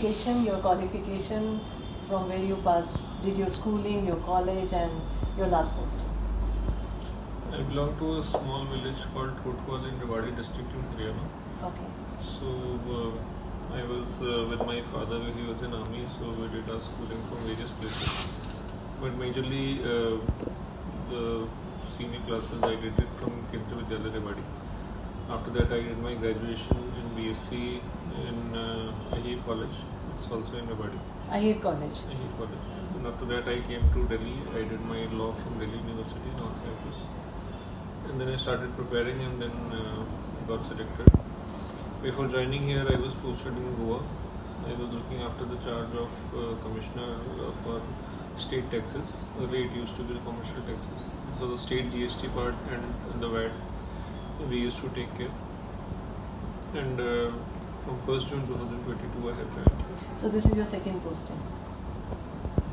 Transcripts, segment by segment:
education, your qualification, from where you passed, did your schooling, your college, and your last posting? I belong to a small village called Thothwal in Rewari district in Haryana. Okay. So I was with my father. He was in army, so we did our schooling from various places. But majorly the senior classes I did it from Kendriya Vidyalaya Rewari. After that, I did my graduation in BSc in Ahir College. It's also in Rewari. Ahir College. Ahir College. And after that, I came to Delhi. I did my law from Delhi University, North Campus. And then I started preparing, and then got selected. Before joining here, I was posted in Goa. I was looking after the charge of Commissioner for State Taxes. Earlier, it used to be the commercial taxes. So the state GST part and the VAT, we used to take care. And from 1st June 2022, I have joined. So this is your second posting?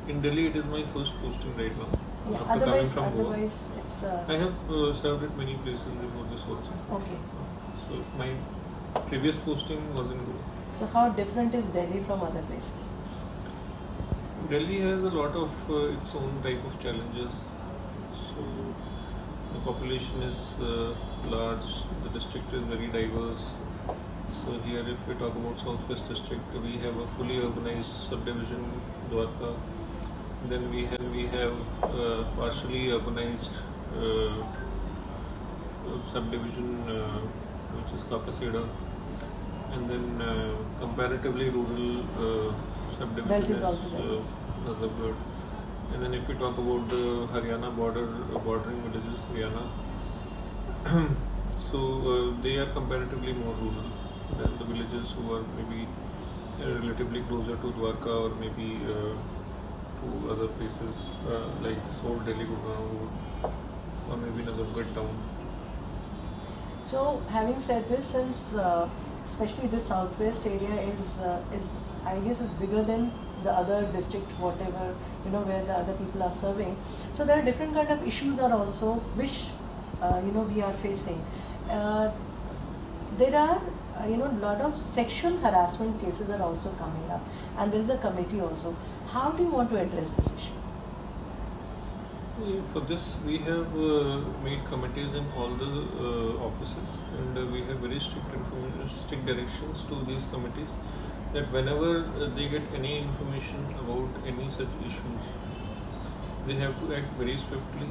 In Delhi, it is my first posting right now. Yeah, After coming from Goa. otherwise it's... I have served at many places before this also. Okay. So my previous posting was in Goa. So how different is Delhi from other places? Delhi has a lot of its own type of challenges. So the population is large, the district is very diverse. So here, if we talk about Southwest district, we have a fully urbanized subdivision, Dwarka. Then we have partially urbanized subdivision, which is Dwarkacity, and then comparatively rural subdivision is Nazargarh. And then if we talk about the Haryana bordering villages, Haryana, so they are comparatively more rural than the villages who are maybe relatively closer to Dwarka or maybe to other places like Seoul, Delhi, Gurgaon, or maybe Nazargarh town. So having said this, since especially the southwest area is I guess is bigger than the other district, whatever where the other people are serving. So there are different kind of issues are also which we are facing. There are lot of sexual harassment cases are also coming up, and there is a committee also. How do you want to address this issue? For this, we have made committees in all the offices, and we have very strict directions to these committees that whenever they get any information about any such issues, they have to act very swiftly.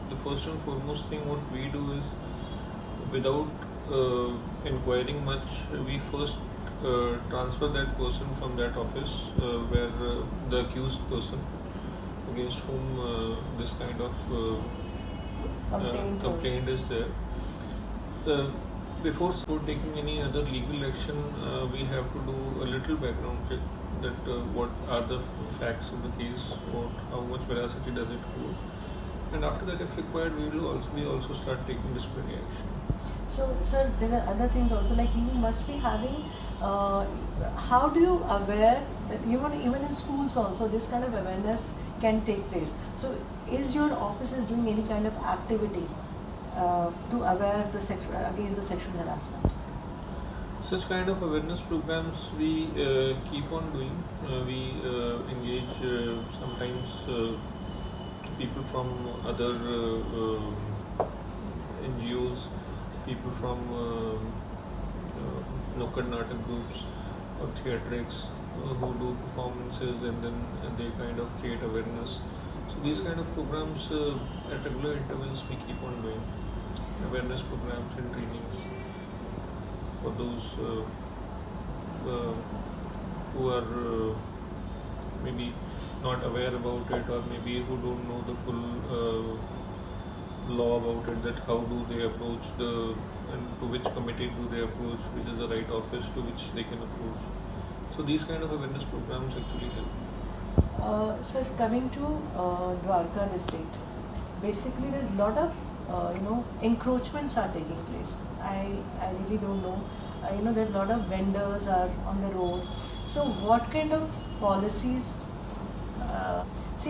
The first and foremost thing what we do is, without inquiring much, we first transfer that person from that office where the accused person against whom this kind of complaint is there. Before taking any other legal action, we have to do a little background check that what are the facts of the case, how much veracity does it hold, and after that, if required, we also start taking disciplinary action. So, sir, there are other things also, like you must be having, how do you aware that even in schools also this kind of awareness can take place? So, is your office is doing any kind of activity to aware against the sexual harassment? Such kind of awareness programs we keep on doing. We engage sometimes people from other NGOs, people from Nukkad Natak groups or theatrics who do performances, and then they kind of create awareness. So these kind of programs at regular intervals we keep on doing. Awareness programs and trainings for those who are maybe not aware about it, or maybe who don't know the full law about it, that how do they approach and to which committee do they approach, which is the right office to which they can approach. So these kind of awareness programs actually help. Sir, coming to Dwarka district, basically there's a lot of encroachments are taking place. I really don't know. There are a lot of vendors are on the road. So what kind of policies?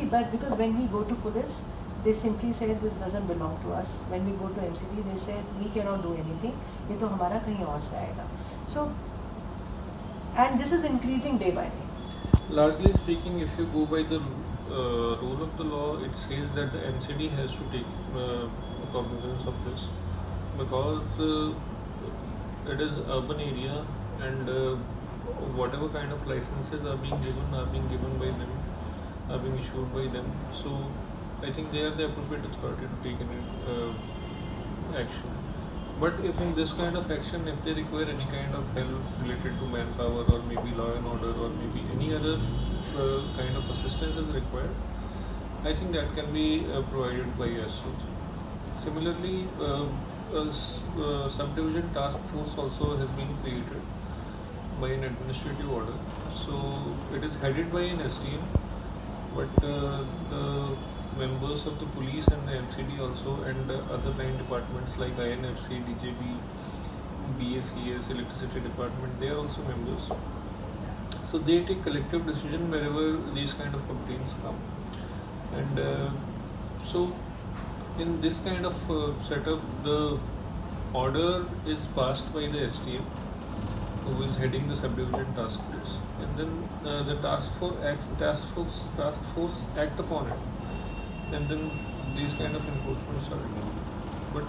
But because when we go to police, they simply say this doesn't belong to us. When we go to MCD, they say we cannot do anything. ये तो हमारा कहीं और से आएगा. So and this is increasing day by day. Largely speaking, if you go by the rule of the law, it says that the MCD has to take cognizance of this, because it is urban area, and whatever kind of licenses are being given by them, are being issued by them. So I think they are the appropriate authority to take any action. But if in this kind of action, if they require any kind of help related to manpower, or maybe law and order, or maybe any other kind of assistance is required, I think that can be provided by us also. Similarly, a subdivision task force also has been created by an administrative order. So it is headed by an STM, but the members of the police and the MCD also, and other line departments like INFC, DJB, BACS, electricity department, they are also members. So they take collective decision wherever these kind of complaints come. And so in this kind of setup, the order is passed by the STM, who is heading the subdivision task force, and then the task force act upon it, and then these kind of enforcements are done. But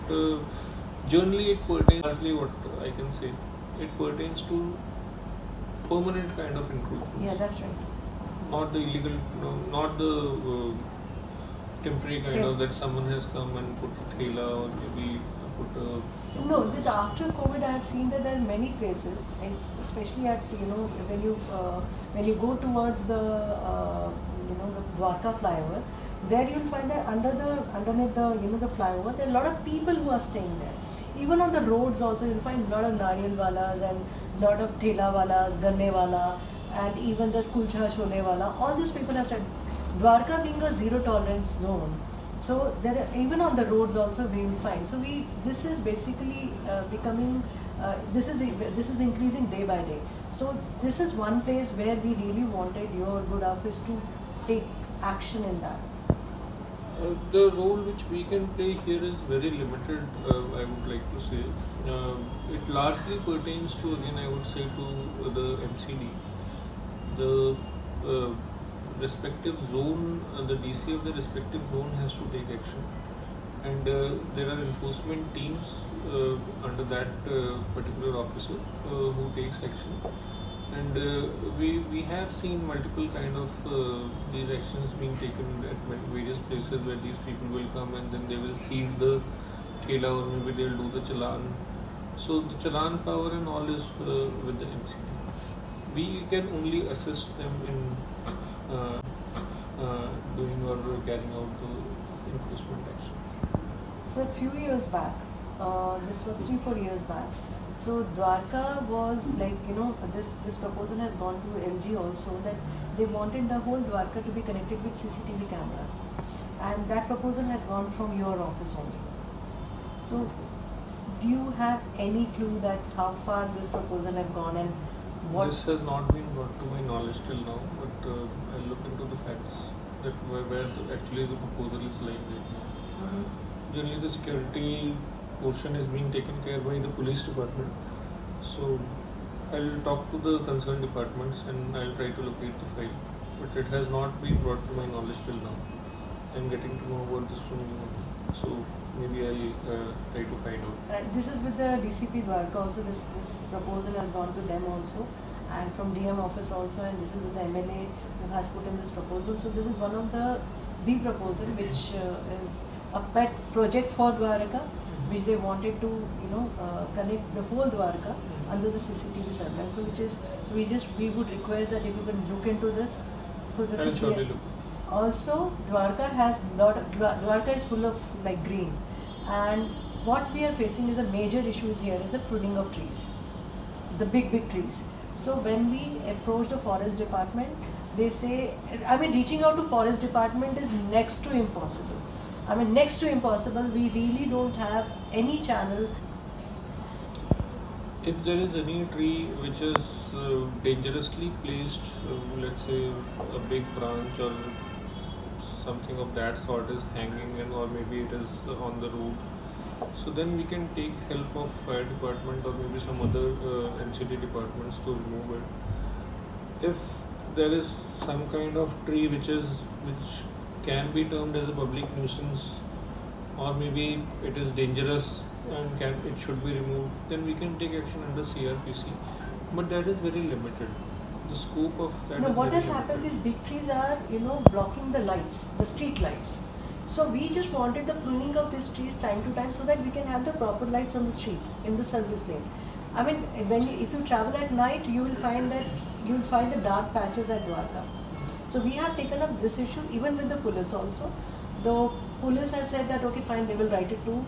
generally it pertains, largely what I can say, it pertains to permanent kind of encroachments. Yeah, that's right. Not the illegal, no, not the temporary kind of that someone has come and put a thela, or maybe put a... No, this after COVID, I have seen that there are many places, especially at when you go towards the the Dwarka flyover, there you'll find that underneath the flyover, there are a lot of people who are staying there. Even on the roads also, you'll find a lot of nariyal walas and lot of thela walas, ganne wala, and even the kulcha chole wala. All these people have said Dwarka being a zero tolerance zone. So there are, even on the roads also we will find. So this is basically becoming this is increasing day by day. So this is one place where we really wanted your good office to take action in that. The role which we can play here is very limited, I would like to say. It largely pertains to, again, I would say, to the MCD. The respective zone, the DC of the respective zone has to take action. And there are enforcement teams under that particular officer who takes action. And we have seen multiple kind of these actions being taken at various places, where these people will come and then they will seize the thela, or maybe they'll do the challan. So the challan power and all is with the MCD. We can only assist them in doing or carrying out the enforcement action. So a few years back, this was 3-4 years back. So Dwarka was like, this proposal has gone to LG also, that they wanted the whole Dwarka to be connected with CCTV cameras, and that proposal had gone from your office only. So do you have any clue that how far this proposal had gone and what? This has not been brought to my knowledge till now, but I'll look into the facts that where actually the proposal is lying right now. Mm-hmm. Generally the security portion is being taken care by the police department. So I'll talk to the concerned departments and I'll try to locate the file. But it has not been brought to my knowledge till now. I'm getting to know about this from you only. So maybe I'll try to find out. This is with the DCP Dwarka also. This proposal has gone to them also, and from DM office also, and this is with the MLA who has put in this proposal. So this is one of the proposal which is a pet project for Dwarka, which they wanted to connect the whole Dwarka under the CCTV surveillance. So we would request that if you can look into this. So this I'll surely look. Also, Dwarka is full of like green, and what we are facing is a major issues here is the pruning of trees, the big trees. So when we approach the forest department, they say, reaching out to forest department is next to impossible. We really don't have any channel. If there is any tree which is dangerously placed, let's say a big branch or something of that sort is hanging, or maybe it is on the roof, So then we can take help of fire department or maybe some other MCD departments to remove it. If there is some kind of tree which can be termed as a public nuisance, or maybe it is dangerous and it should be removed, then we can take action under CRPC. But that is very limited. The scope of that. No, is what very has happened, limited. these big trees are, blocking the lights, the street lights. So we just wanted the pruning of these trees time to time so that we can have the proper lights on the street, in the service lane. I mean, if you travel at night, you will find the dark patches at Dwarka. So we have taken up this issue even with the police also. The police has said that okay fine, they will write it to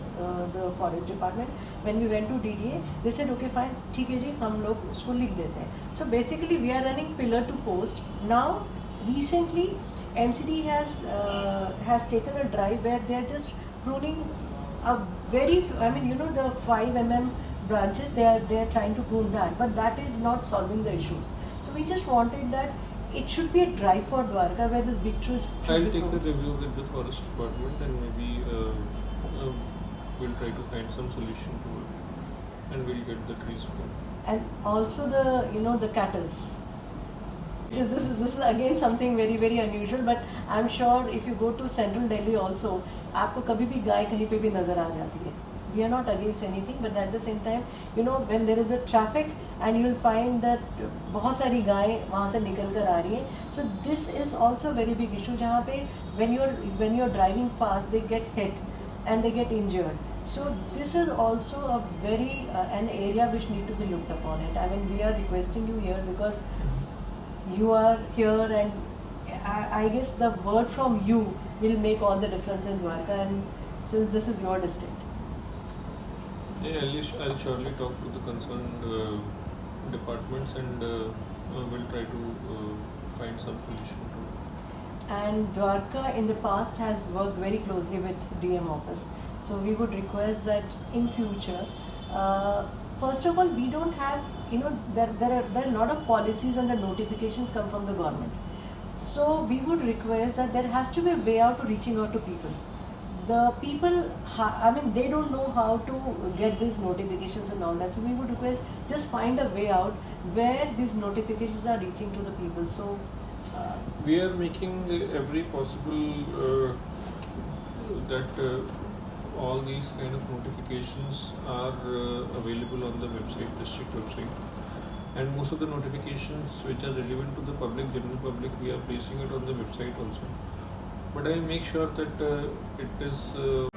the forest department. When we went to DDA, they said okay fine, ठीक है जी, हम लोग उसको लिख देते हैं. So basically we are running pillar to post. Now recently MCD has taken a drive where they are just pruning a very the 5 mm branches. They are trying to prune that, but that is not solving the issues. So we just wanted that it should be a drive for Dwarka where this big trees should I'll be take the pruned. review with the forest department and maybe we'll try to find some solution to it and we'll get the trees pruned. And also the cattles. This is again something very very unusual, but I'm sure if you go to central Delhi also, आपको कभी भी गाय कहीं पे भी नजर आ जाती है. We are not against anything, but at the same time, when there is a traffic and you will find that बहुत सारी गाय वहाँ से निकल कर आ रही हैं. So this is also a very big issue जहाँ पे when you're driving fast, they get hit and they get injured. So this is also a very an area which need to be looked upon it. I mean, we are requesting you here because you are here, and I guess the word from you will make all the difference in Dwarka, and since this is your district. Yeah, I'll surely talk to the concerned departments and we'll try to find some solution to it. And Dwarka in the past has worked very closely with DM office. So we would request that in future, first of all, we don't have, there are a lot of policies and the notifications come from the government. So we would request that there has to be a way out to reaching out to people. The people, they don't know how to get these notifications and all that. So we would request just find a way out where these notifications are reaching to the people. So we are making every possible that all these kind of notifications are available on the website, district website, and most of the notifications which are relevant to the public, general public, we are placing it on the website also. But I will make sure that it is